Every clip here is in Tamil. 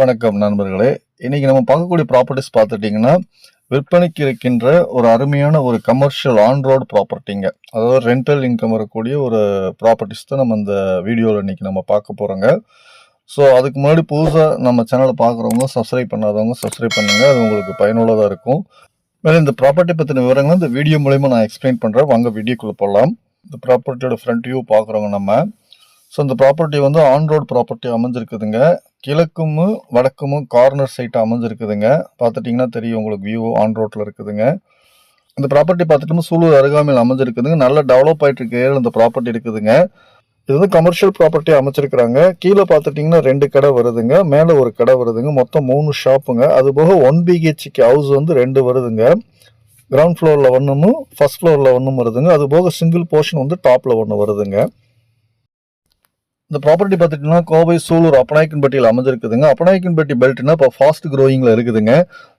வணக்கம் நண்பர்களே. இன்னைக்கு நம்ம பார்க்கக்கூடிய ப்ராப்பர்ட்டிஸ் பார்த்துட்டீங்கன்னா, விற்பனைக்கு இருக்கின்ற ஒரு அருமையான ஒரு கமர்ஷியல் ஆன் ரோட் ப்ராப்பர்ட்டிங்க. அதாவது ரெண்டல் இன்கம் வரக்கூடிய ஒரு ப்ராப்பர்ட்டிஸ் தான் நம்ம இந்த வீடியோவில் இன்னைக்கு நம்ம பார்க்க போகிறோங்க. ஸோ அதுக்கு முன்னாடி புதுசாக நம்ம சேனலை பார்க்குறவங்க சப்ஸ்கிரைப் பண்ணாதவங்க சப்ஸ்கிரைப் பண்ணுங்கள். அது உங்களுக்கு பயனுள்ளதாக இருக்கும். மேலும் இந்த ப்ராப்பர்ட்டி பற்றின விவரங்களை இந்த வீடியோ மூலயமா நான் எக்ஸ்பிளைன் பண்ணுறேன். வாங்க வீடியோக்குள்ளே போகலாம். இந்த ப்ராப்பர்ட்டியோட ஃப்ரண்ட் வியூ பார்க்குறவங்க நம்ம. ஸோ இந்த ப்ராப்பர்ட்டி வந்து ஆன் ரோட் ப்ராப்பர்ட்டி அமைஞ்சிருக்குதுங்க. கிழக்கும் வடக்கும் கார்னர் சைட் அமைஞ்சிருக்குதுங்க. பார்த்துட்டிங்கன்னா தெரியும் உங்களுக்கு வியூ ஆன் ரோட்டில் இருக்குதுங்க. இந்த ப்ராப்பர்ட்டி பார்த்துட்டோம்னா சூலூர் அருகாமையில் அமைஞ்சிருக்குதுங்க. நல்ல டெவலப் ஆகிட்டு இருக்க ஏரியாவில் இந்த ப்ராப்பர்ட்டி இருக்குதுங்க. இது வந்து கமர்ஷியல் ப்ராப்பர்ட்டி அமைச்சிருக்கிறாங்க. கீழே பார்த்துட்டிங்கன்னா 2 கடை வருதுங்க, மேலே ஒரு கடை வருதுங்க, மொத்தம் 3 ஷாப்புங்க. அது போக 1 BHK ஹவுஸ் வந்து 2 வருதுங்க. கிரவுண்ட் ஃப்ளோரில் ஒன்றும் ஃபர்ஸ்ட் ஃப்ளோரில் ஒன்றும் வருதுங்க. அது போக சிங்கிள் போர்ஷன் வந்து டாப்பில் 1 வருதுங்க. இந்த ப்ராப்பர்ட்டி பார்த்துட்டிங்கன்னா கோவை சூலூர் அப்பநாயக்கன்பட்டியில் அமைஞ்சிருக்குதுங்க. அப்பநாயக்கன்பட்டி பெல்ட்னா இப்போ ஃபாஸ்ட் க்ரோயிங்கில் இருக்குதுங்க.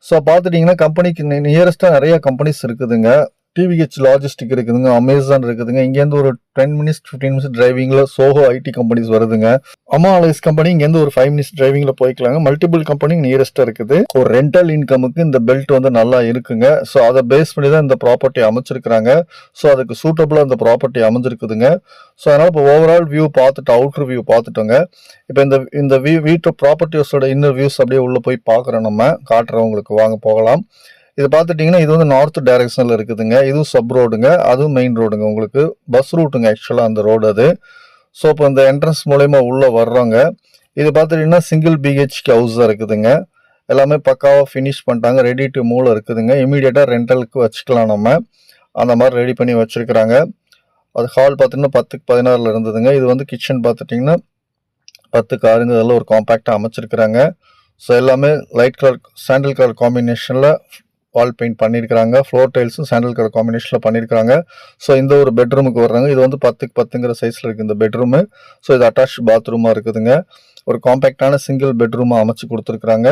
ஸோ பார்த்துட்டிங்கன்னா கம்பெனிக்கு நியரஸ்ட்டாக நிறைய கம்பெனிஸ் இருக்குதுங்க. டிவிஹெச் லாஜிஸ்டிக் இருக்குதுங்க, அமேசான் இருக்குதுங்க. இங்கேருந்து ஒரு 10 மினிட்ஸ் 15 மினிட்ஸ் டிரைவிங்கில் சோஹோ ஐடி கம்பெனிஸ் வருதுங்க. அம்மா அலைஸ் கம்பெனி இங்கேருந்து ஒரு 5 மினிட்ஸ் டிரைவிங்கில் போய்க்கலாங்க. மல்டிபிள் கம்பெனி நியரஸ்ட்டாக இருக்குது. ஒரு ரெண்டல் இன்கமுக்கு இந்த பெல்ட் வந்து நல்லா இருக்குங்க. ஸோ அதை பேஸ் பண்ணி தான் இந்த ப்ராப்பர்ட்டி அமைச்சிருக்கிறாங்க. ஸோ அதுக்கு சூட்டபுளாக இந்த ப்ராப்பர்ட்டி அமைஞ்சிருக்குதுங்க. ஸோ அதனால் இப்போ ஓவரால் வியூ பார்த்துட்டு அவுட்ரு வியூ பார்த்துட்டோங்க. இப்போ இந்த வீட்டு ப்ராப்பர்ட்டிஸோட இன்னர் வியூஸ் அப்படியே உள்ளே போய் பார்க்குறோம். நம்ம காட்டுறவங்களுக்கு வாங்க போகலாம். இது பார்த்துட்டிங்கன்னா இது வந்து நார்த் டைரக்ஷனில் இருக்குதுங்க. இதுவும் சப் ரோடுங்க, அதுவும் மெயின் ரோடுங்க. உங்களுக்கு பஸ் ரூட்டுங்க ஆக்சுவலாக அந்த ரோடு அது. ஸோ இப்போ இந்த என்ட்ரன்ஸ் மூலயமா உள்ளே வர்றோங்க. இது பார்த்துட்டிங்கன்னா சிங்கிள் BHK ஹவுஸ் தான் இருக்குதுங்க. எல்லாமே பக்காவாக ஃபினிஷ் பண்ணிட்டாங்க, ரெடி டு மூவ் இருக்குதுங்க. இமீடியட்டாக ரெண்டலுக்கு வச்சுக்கலாம் நம்ம. அந்த மாதிரி ரெடி பண்ணி வச்சுருக்கிறாங்க. அது ஹால் பார்த்திங்கன்னா 10க்கு 16 இருந்ததுங்க. இது வந்து கிச்சன் பார்த்துட்டிங்கன்னா 10க்கு 6 இதெல்லாம் ஒரு காம்பேக்டாக அமைச்சிருக்கிறாங்க. ஸோ எல்லாமே லைட் கலர் சாண்டில் கலர் காம்பினேஷனில் வால் பெயிண்ட் பண்ணியிருக்கிறாங்க. ஃப்ளோர் டைல்ஸும் சாண்டில் கலர் காம்பினேஷனில் பண்ணியிருக்கிறாங்க. ஸோ இந்த ஒரு பெட்ரூமுக்கு வர்றாங்க. இது வந்து 10க்கு 10ங்கிற சைஸில் இருக்குது இந்த பெட்ரூமு. ஸோ இது அட்டாச் பாத்ரூமாக இருக்குதுங்க. ஒரு காம்பேக்டான சிங்கிள் பெட்ரூமாக அமைச்சு கொடுத்துருக்குறாங்க.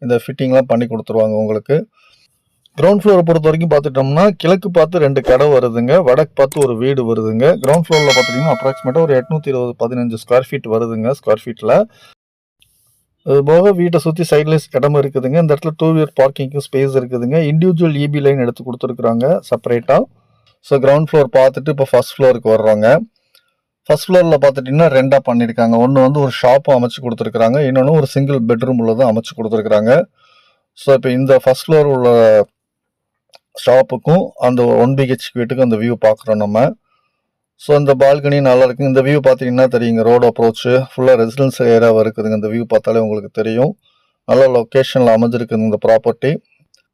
இந்த ஃபிட்டிங்லாம் பண்ணி கொடுத்துருவாங்க உங்களுக்கு. கிரவுண்ட் ஃப்ளோரை பொறுத்த வரைக்கும் பார்த்துட்டோம்னா கிழக்கு பார்த்து 2 கடை வருதுங்க, வடக்கு பார்த்து ஒரு வீடு வருதுங்க. கிரவுண்ட் ஃப்ளோரில் பார்த்துட்டிங்கன்னா அப்ராக்சிமேட்டாக ஒரு 820-15 ஸ்கொயர் ஃபீட் வருதுங்க. ஸ்கொயர் ஃபீட்டில் அது போக வீட்டை சுற்றி சைட்லைஸ் இடம் இருக்குதுங்க. இந்த இடத்துல 2 வீலர் பார்க்கிங்க்கும் ஸ்பேஸ் இருக்குதுங்க. இண்டிவிஜுவல் EB லைன் எடுத்து கொடுத்துருக்குறாங்க செப்பரேட்டாக. ஸோ கிரவுண்ட் ஃப்ளோர் பார்த்துட்டு இப்போ ஃபர்ஸ்ட் ஃப்ளோருக்கு வர்றோங்க. ஃபர்ஸ்ட் ஃப்ளோரில் பார்த்துட்டிங்கன்னா 2ஆக பண்ணியிருக்காங்க. ஒன்று வந்து ஒரு ஷாப்பும் அமைச்சு கொடுத்துருக்குறாங்க, இன்னொன்று ஒரு சிங்கிள் பெட்ரூம் உள்ளதும் அமைச்சு கொடுத்துருக்குறாங்க. ஸோ இப்போ இந்த ஃபர்ஸ்ட் ஃப்ளோர் உள்ள ஷாப்புக்கும் அந்த 1 BHK வீட்டுக்கும் அந்த வியூ பார்க்குறோம் நம்ம. ஸோ இந்த பால்கனி நல்லா இருக்குங்க. இந்த வியூ பார்த்தீங்கன்னா தெரியுங்க, ரோடு அப்ரோச்சு ஃபுல்லாக ரெசிடென்ஷியல் ஏரியாவாக இருக்குதுங்க. இந்த வியூ பார்த்தாலே உங்களுக்கு தெரியும். நல்ல லொக்கேஷனில் அமைஞ்சிருக்குது இந்த ப்ராப்பர்ட்டி.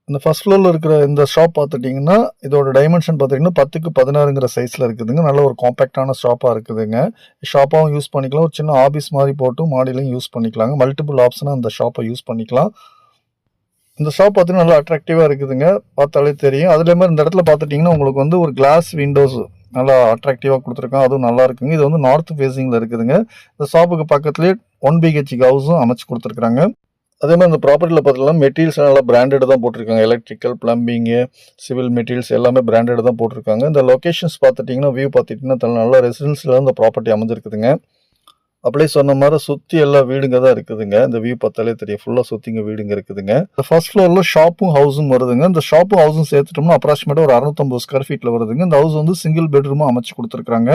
இந்த ஃபர்ஸ்ட் ஃப்ளோரில் இருக்கிற இந்த ஷாப் பார்த்துட்டிங்கன்னா இதோட டைமென்ஷன் பார்த்தீங்கன்னா 10க்கு 16ங்கிற சைஸில் இருக்குதுங்க. நல்ல ஒரு காம்பேக்டான ஷாப்பாக இருக்குதுங்க. ஷாப்பாகவும் யூஸ் பண்ணிக்கலாம், ஒரு சின்ன ஆஃபீஸ் மாதிரி போட்டு மாடியிலையும் யூஸ் பண்ணிக்கலாங்க. மல்டிபிள் ஆப்ஷனாக அந்த ஷாப்பை யூஸ் பண்ணிக்கலாம். இந்த ஷாப் பார்த்தீங்கன்னா நல்லா அட்ராக்டிவாக இருக்குதுங்க, பார்த்தாலே தெரியும். அதுலேயுமே இந்த இடத்துல பார்த்துட்டிங்கன்னா உங்களுக்கு வந்து ஒரு கிளாஸ் விண்டோஸ் நல்லா அட்ராக்டிவாக கொடுத்துருக்காங்க, அதுவும் நல்லா இருக்குங்க. இது வந்து நார்த் ஃபேஸிங்கில் இருக்குதுங்க. இந்த ஷாப்புக்கு பக்கத்துலேயே 1 BHK ஹவுஸும் அமைச்சு கொடுத்துருக்குறாங்க. அதே மாதிரி இந்த ப்ராப்பர்ட்டியில் பார்த்தீங்கன்னா மெட்டீரியல்ஸ் நல்லா பிராண்டட் தான் போட்டிருக்காங்க. எலக்ட்ரிக்கல், பிளம்பிங்கு, சிவில் மெட்டீரியல்ஸ் எல்லாமே பிராண்டட் தான் போட்டிருக்காங்க. இந்த லொக்கேஷன்ஸ் பார்த்துட்டிங்கன்னா வியூ பார்த்துட்டிங்கன்னா நல்ல ரெசிடென்ஸில் இந்த ப்ராப்பர்ட்டி அமைஞ்சிருக்குதுங்க. அப்படியே சொன்ன மாதிரி சுற்றி எல்லா வீடுங்க தான் இருக்குதுங்க. இந்த வியூ பார்த்தாலே தெரியும், ஃபுல்லாக சுற்றிங்க வீடுங்க இருக்குதுங்க. இந்த ஃபர்ஸ்ட் ஃப்ளோரில் ஷாப்பும் ஹவுஸும் வருதுங்க. இந்த ஷாப்பும் ஹவுஸும் சேர்த்துட்டோம்னா அப்ராக்சிமேட்டாக ஒரு 650 ஸ்கொயர் ஃபீட்டில் வருதுங்க. இந்த ஹவுஸ் வந்து சிங்கிள் பெட்ரூமும் அமைச்சு கொடுத்துருக்காங்க.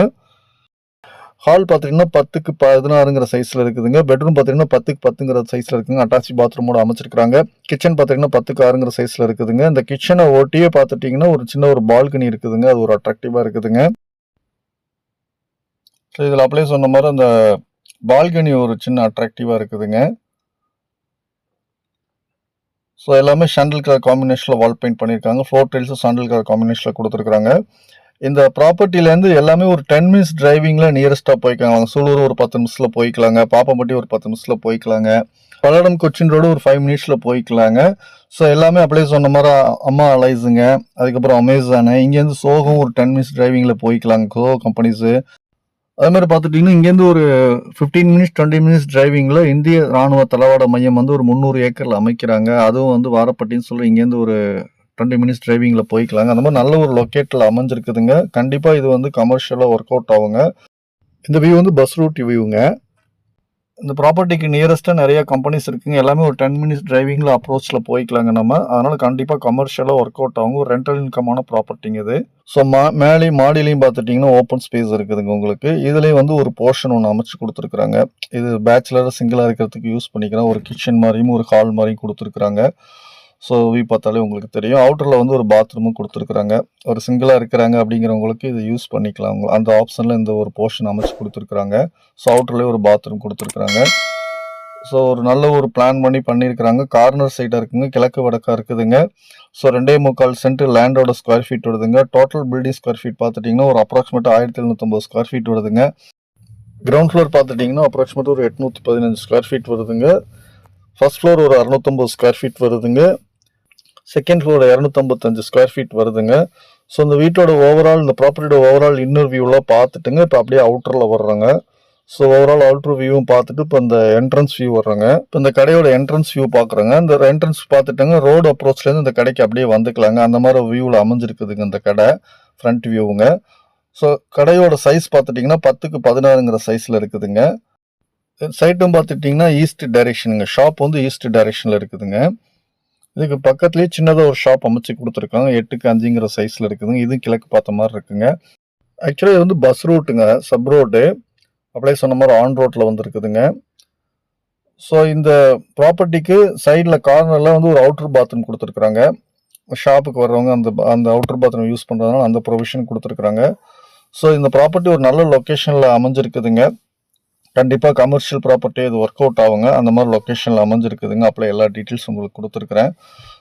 ஹால் பார்த்தீங்கன்னா 10க்கு 16ங்கிற சைஸில் இருக்குதுங்க. பெட்ரூம் பார்த்தீங்கன்னா 10க்கு 10ங்கிற சைஸில் இருக்குங்க. அட்டாச் பாத்ரூமோட அமைச்சிருக்காங்க. கிச்சன் பார்த்தீங்கன்னா 10க்கு 6ங்கிற சைஸில் இருக்குதுங்க. இந்த கிச்சனை ஒட்டியே பார்த்துட்டிங்கன்னா ஒரு சின்ன ஒரு பால்கனி இருக்குதுங்க. அது ஒரு அட்ராக்டிவாக இருக்குதுங்க. ஸோ இதில் அப்படியே சொன்ன மாதிரி அந்த பால்கனி ஒரு சின்ன அட்ராக்டிவாக இருக்குதுங்க. ஸோ எல்லாமே சாண்டில் கலர் காம்பினேஷனில் வால் பெயிண்ட் பண்ணியிருக்காங்க. ஃப்ளோர் டைல்ஸும் சாண்டில் கலர் காம்பினேஷனில் கொடுத்துருக்குறாங்க. இந்த ப்ராப்பர்ட்டிலேருந்து எல்லாமே ஒரு 10 மினிட்ஸ் டிரைவிங்கில் நியரஸ்ட்டாக போய்க்கலாங்க. சூலூர் ஒரு 10 நிமிஷத்தில் போய்க்கலாங்க, பாப்பம்பட்டி ஒரு 10 நிமிஷத்தில் போய்க்கலாங்க, பல்லடம் கொச்சின் ரோடு ஒரு 5 மினிட்ஸில் போய்க்கலாங்க. ஸோ எல்லாமே அப்படியே சொன்ன மாதிரி அம்மா அலைஸுங்க, அதுக்கப்புறம் அமேசானு, இங்கேருந்து சோகம் ஒரு 10 மினிட்ஸ் டிரைவிங்கில் போய்க்கலாங்க, சோகோ கம்பெனிஸு. அதே மாதிரி பார்த்துட்டிங்கன்னா இங்கேருந்து ஒரு 15 மினிட்ஸ் 20 மினிட்ஸ் டிரைவிங்கில் இந்திய ராணுவ தளவாட மையம் வந்து ஒரு 300 ஏக்கரில் அமைக்கிறாங்க. அதுவும் வந்து வாரப்பட்டின்னு சொல்லி இங்கேருந்து ஒரு 20 மினிட்ஸ் டிரைவிங்கில் போய்க்கலாங்க. அந்த மாதிரி நல்ல ஒரு லொக்கேட்டில் அமைஞ்சிருக்குதுங்க. கண்டிப்பாக இது வந்து கமர்ஷியலாக ஒர்க் அவுட் ஆகுங்க. இந்த வியூ வந்து பஸ் ரூட் வியூங்க. இந்த ப்ராப்பர்ட்டிக்கு நியரஸ்ட்டாக நிறைய கம்பெனிஸ் இருக்குங்க. எல்லாமே ஒரு 10 மினிட்ஸ் டிரைவிங்கில் அப்ரோச்சில் போய்க்கலாங்க நம்ம. அதனால் கண்டிப்பாக கமர்ஷியலாக ஒர்க் அவுட் ஆகும். ரெண்டல் இன்கமான ப்ராப்பர்ட்டிங்க இது. ஸோ மேலேயும் மாடிலையும் பார்த்துட்டிங்கன்னா ஓப்பன் ஸ்பேஸ் இருக்குதுங்க உங்களுக்கு. இதுலேயும் வந்து ஒரு போர்ஷன் ஒன்று அமைச்சு கொடுத்துருக்குறாங்க. இது பேச்சுலர் சிங்கிளாக இருக்கிறதுக்கு யூஸ் பண்ணிக்கலாம். ஒரு கிச்சன் மாதிரியும் ஒரு ஹால் மாதிரியும் கொடுத்துருக்குறாங்க. ஸோ வியூ பார்த்தாலே உங்களுக்கு தெரியும். அவுட்டரில் வந்து ஒரு பாத்ரூமும் கொடுத்துருக்குறாங்க. ஒரு சிங்கிளாக இருக்கிறாங்க அப்படிங்கிறவங்களுக்கு இது யூஸ் பண்ணிக்கலாம். அந்த ஆப்ஷனில் இந்த ஒரு போர்ஷன் அமைச்சு கொடுத்துருக்குறாங்க. ஸோ அவுட்டர்லேயே ஒரு பாத்ரூம் கொடுத்துருக்குறாங்க. ஸோ ஒரு நல்ல ஒரு பிளான் பண்ணியிருக்கிறாங்க. கார்னர் சைடாக இருக்குங்க, கிழக்கு வடக்காக இருக்குதுங்க. ஸோ 2.25 சென்ட் லேண்டோட ஸ்கொயர் ஃபீட் வருதுங்க. டோட்டல் பில்டிங் ஸ்கொயர் ஃபீட் பார்த்துட்டிங்கன்னா ஒரு அப்ராக்சிமேட்டாக 1750 ஸ்கொயர் ஃபீட் வருதுங்க. கிரவுண்ட் ஃப்ளோர் பார்த்துட்டிங்கன்னா அப்ராக்சிமேட்டாக ஒரு 815 ஸ்கொயர் ஃபீட் வருதுங்க. ஃபர்ஸ்ட் ஃப்ளோர் ஒரு 650 ஸ்கொயர் ஃபீட் வருதுங்க. செகண்ட் ஃப்ளோர் 255 ஸ்கொயர் ஃபீட் வருதுங்க. ஸோ இந்த வீட்டோட ஓவரால், இந்த ப்ராப்பர்ட்டியோட ஓவரால் இன்னர் வியூலாம் பார்த்துட்டுங்க இப்போ அப்படியே அவுட்டரில் வர்றாங்க. ஸோ ஓவரால் அவுட்டர் வியூவும் பார்த்துட்டு இப்போ இந்த என்ட்ரன்ஸ் வியூ வர்றாங்க. இப்போ இந்த கடையோட என்ட்ரன்ஸ் வியூ பார்க்குறாங்க. இந்த என்ட்ரன்ஸ் பார்த்துட்டாங்க, ரோடு அப்ரோச்லேருந்து இந்த கடைக்கு அப்படியே வந்துக்கலாங்க. அந்த மாதிரி வியூவில் அமைஞ்சிருக்குதுங்க இந்த கடை, ஃப்ரண்ட் வியூவுங்க. ஸோ கடையோட சைஸ் பார்த்துட்டிங்கன்னா 10க்கு 16ங்கிற சைஸில் இருக்குதுங்க. சைட்டும் பார்த்துட்டிங்கன்னா ஈஸ்ட் டைரெக்ஷனுங்க. ஷாப் வந்து ஈஸ்ட் டைரெக்ஷனில் இருக்குதுங்க. இதுக்கு பக்கத்துலேயே சின்னதாக ஒரு ஷாப் அமைச்சு கொடுத்துருக்காங்க. 8க்கு 5ங்கிற சைஸில் இருக்குதுங்க. இதுவும் கிழக்கு பார்த்த மாதிரி இருக்குங்க. ஆக்சுவலாக இது வந்து பஸ் ரூட்டுங்க, சப் ரோடு. அப்படியே சொன்ன மாதிரி ஆன் ரோட்டில் வந்துருக்குதுங்க. ஸோ இந்த ப்ராப்பர்ட்டிக்கு சைடில் கார்னரில் வந்து ஒரு அவுட்டர் பாத்ரூம் கொடுத்துருக்குறாங்க. ஷாப்புக்கு வர்றவங்க அந்த அவுட்டர் பாத்ரூம் யூஸ் பண்ணுறதுனால அந்த ப்ரொவிஷன் கொடுத்துருக்குறாங்க. ஸோ இந்த ப்ராப்பர்ட்டி ஒரு நல்ல லொக்கேஷனில் அமைஞ்சிருக்குதுங்க. கண்டிப்பாக கமர்ஷியல் ப்ராப்பர்ட்டி இது ஒர்க் அவுட் ஆகுங்க. அந்த மாதிரி லொக்கேஷனில் அமைஞ்சிருக்குதுங்க. அப்படியே எல்லா டீட்டெயில்ஸ் உங்களுக்கு கொடுத்துருக்குறேன்.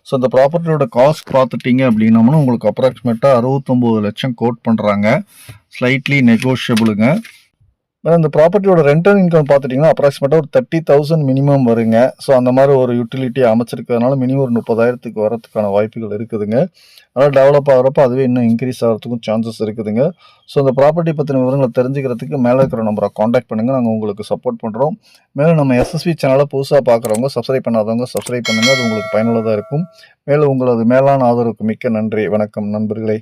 ஸோ இந்த ப்ராப்பர்ட்டியோட காஸ்ட் பார்த்துட்டிங்க அப்படின்னோம்னா உங்களுக்கு அப்ராக்சிமேட்டாக 69 லட்சம் கோட் பண்ணுறாங்க. ஸ்லைட்லி நெகோஷியபிளுங்க. இந்த ப்ராப்பர்ட்டியோட ரெண்டல் இன்கம் பார்த்துட்டிங்கன்னா அப்ராக்சிமேட்டாக ஒரு 30,000 மினிமம் வருங்க. ஸோ அந்த மாதிரி ஒரு யூட்டிலிட்டி அமைச்சிருக்கிறதுனால மினிமம் ஒரு 30,000க்கு வரதுக்கான வாய்ப்புகள் இருக்குதுங்க. அதனால் டெவலப் ஆகிறப்ப அதுவே இன்னும் இன்க்ரீஸ் ஆகிறதுக்கும் சான்சஸ் இருக்குதுங்க. ஸோ இந்த ப்ராப்பர்ட்டி பற்றின விவரங்களை தெரிஞ்சுக்கிறதுக்கு மேலே இருக்கிற நம்பரை காண்டாக்ட் பண்ணுங்கள். நாங்கள் உங்களுக்கு சப்போர்ட் பண்ணுறோம். மேலும் நம்ம எஸ்எஸ்வி சேனலை புதுசாக பார்க்குறவங்க, சப்ஸ்கிரைப் பண்ணாதவங்க சப்ஸ்கிரைப் பண்ணுங்கள். அது உங்களுக்கு பயனுள்ளதாக இருக்கும். மேலும் உங்களது மேலான ஆதரவுக்கு மிக்க நன்றி. வணக்கம் நண்பர்களே.